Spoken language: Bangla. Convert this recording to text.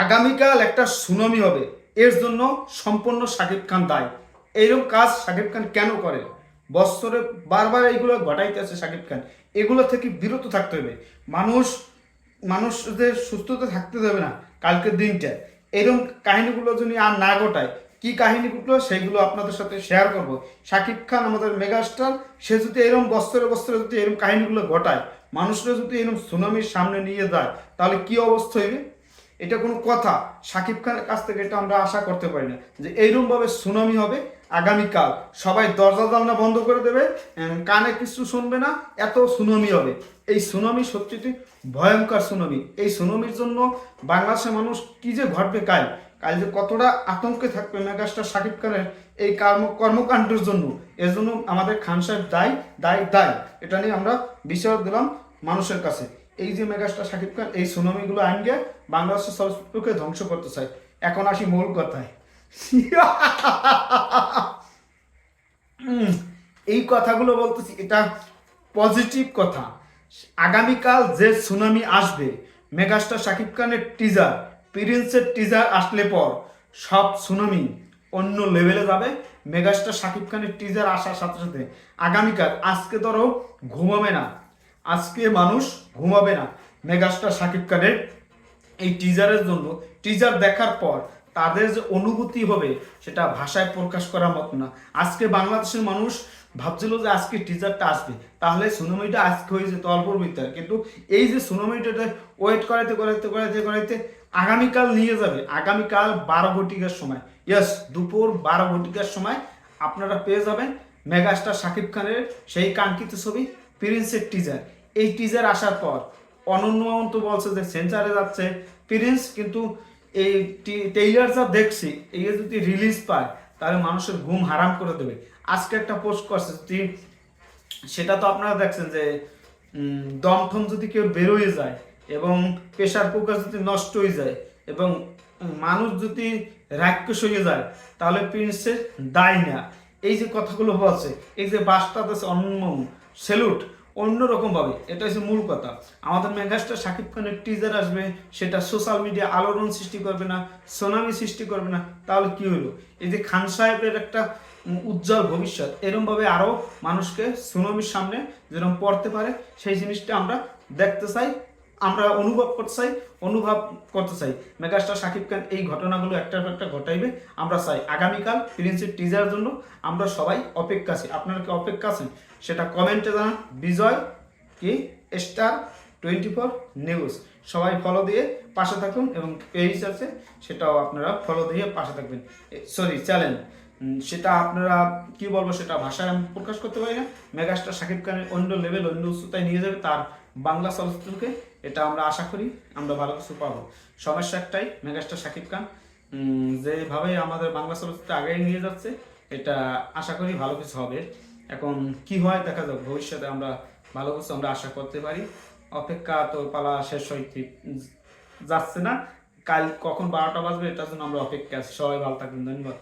আগামীকাল একটা সুনামি হবে, এর জন্য সম্পূর্ণ শাকিব খান দায়ী। এইরকম কাজ শাকিব খান কেন করে? বছরে বারবার এইগুলো ঘটাইতেছে শাকিব খান। এগুলো থেকে বিরত থাকতে হবে। মানুষ মানুষদের সুস্থতা থাকতে দেবে না কালকের দিনটা। এরকম কাহিনীগুলো যদি আর না ঘটায়, কি কাহিনীগুলো সেগুলো আপনাদের সাথে শেয়ার করব। শাকিব খান আমাদের মেগাস্টার, সে যদি এরকম বছরে বছরে যদি এরকম কাহিনীগুলো ঘটায়, মানুষরা যদি এরকম সুনামির সামনে নিয়ে যায়, তাহলে কি অবস্থা হইবে? এটা কোনো কথা? শাকিব খানের কাছ থেকে এটা আমরা আশা করতে পারি না যে এইরকমভাবে সুনামি হবে আগামীকাল। সবাই দরজা জানলা বন্ধ করে দেবে, কানে কিছু শুনবে না, এত সুনামি হবে। এই সুনামি সত্যি ভয়ঙ্কর সুনামি। এই সুনামির জন্য বাংলাদেশের মানুষ কি যে ঘটবে কাল, কাল যে কতটা আতঙ্কে থাকবে মেগাস্টার শাকিব খানের এই কর্মকাণ্ডের জন্য। এর জন্য আমাদের খান সাহেব দায়ী, দায়ী, দায়ী। এটা নিয়ে আমরা বিচার দিলাম মানুষের কাছে। এই যে মেগাস্টার শাকিব খান এই সুনামিগুলো আইনকে বাংলাদেশের চলচ্চিত্রকে ধ্বংস করতে চায়। এখন আসি মূল কথায়। এই কথাগুলো বলতেছি, এটা পজিটিভ কথা। আগামীকাল যে সুনামি আসবে, মেগাস্টার শাকিব খানের টিজার, প্রিন্সের টিজার আসলে পর সব সুনামি অন্য লেভেলে যাবে। মেগাস্টার শাকিব খানের টিজার আসার সাথে সাথে আগামীকাল, আজকে ধরো ঘুমাবে না, আজকে মানুষ ঘুমাবে না মেগাস্টার শাকিব খানের এই টিজারের জন্য। টিজার দেখার পর তাদের যে অনুভূতি হবে সেটা ভাষায় প্রকাশ করার মতো না। আজকে বাংলাদেশের মানুষ ভাবছিল যে আজকে টিজারটা আসবে, তাহলে সুনামিটা আজকে হয়ে যেত অল্পর ভিতরে। কিন্তু এই যে সুনামিটা ওয়েট করাইতে করাইতে করাইতে করাইতে আগামীকাল নিয়ে যাবে। আগামীকাল 12 ঘটিকার সময়, ইয়েস, দুপুর 12 ঘটিকার সময় আপনারা পেয়ে যাবেন মেগাস্টার শাকিব খানের সেই কাঙ্ক্ষিত ছবি প্রিন্সের টিজার। এই টিজার আসার পর অনন্য মামুন তো বলছে যে সেন্সারে যাচ্ছে প্রিন্স, কিন্তু এই ট্রেইলার যা দেখছি, এই যদি রিলিজ পায় তাহলে মানুষের ঘুম হারাম করে দেবে। আজকে একটা পোস্ট করছে, সেটা তো আপনারা দেখছেন যে দমথম যদি কেউ বেরোয় যায় এবং প্রেশার কুকার যদি নষ্ট হয়ে যায় এবং মানুষ যদি রাক্ষস হয়ে যায়, তাহলে প্রিন্সের দায় না। এই যে কথাগুলো বলছে, এই যে বাসটাতে অন্য সেলুট অন্যরকম ভাবে, এটা হচ্ছে মূল কথা। আমাদের মেগাস্টার শাকিব খানের টিজার আসবে, সেটা সোশ্যাল মিডিয়া আলোড়ন সৃষ্টি করবে না, সুনামি সৃষ্টি করবে না, তাহলে কি হলো? এই যে খান সাহেবের একটা উজ্জ্বল ভবিষ্যৎ, এরকম ভাবে আরো মানুষকে সুনামির সামনে যেরকম পড়তে পারে, সেই জিনিসটা আমরা দেখতে চাই, আমরা অনুভব করতে চাই। মেগাস্টার শাকিব খান এই ঘটনাগুলো একটা একটা ঘটাইবে আমরা চাই। আগামীকাল প্রিন্সের টিজারের জন্য আমরা সবাই অপেক্ষা আছি। আপনারা কি অপেক্ষা আছেন? সেটা কমেন্টে জানান। বিজয় কি স্টার 24 নিউজ সবাই ফলো দিয়ে পাশে থাকুন, এবং পেজ আছে সেটাও আপনারা ফলো দিয়ে পাশে থাকবেন। সরি, চ্যানেল, সেটা আপনারা কি বলবো, সেটা ভাষায় আমি প্রকাশ করতে পারি না। মেগাস্টার শাকিব খানের অন্য লেভেল, অন্য উচ্চতায় নিয়ে যাবে তার বাংলা চলচ্চিত্রকে। এটা আমরা আশা করি আমরা ভালো কিছু পাবো। সমস্যা একটাই, মেগাস্টার শাকিব খান যেভাবে আমাদের বাংলা চলচ্চিত্র আগে নিয়ে যাচ্ছে, এটা আশা করি ভালো কিছু হবে। এখন কি হয় দেখা যাক, ভবিষ্যতে আমরা ভালো কিছু আমরা আশা করতে পারি। অপেক্ষা তো পালা শেষ হইতে যাচ্ছে না, কাল কখন 12টা বাজবে এটার জন্য আমরা অপেক্ষা আছি। সবাই ভালো থাকবেন, ধন্যবাদ।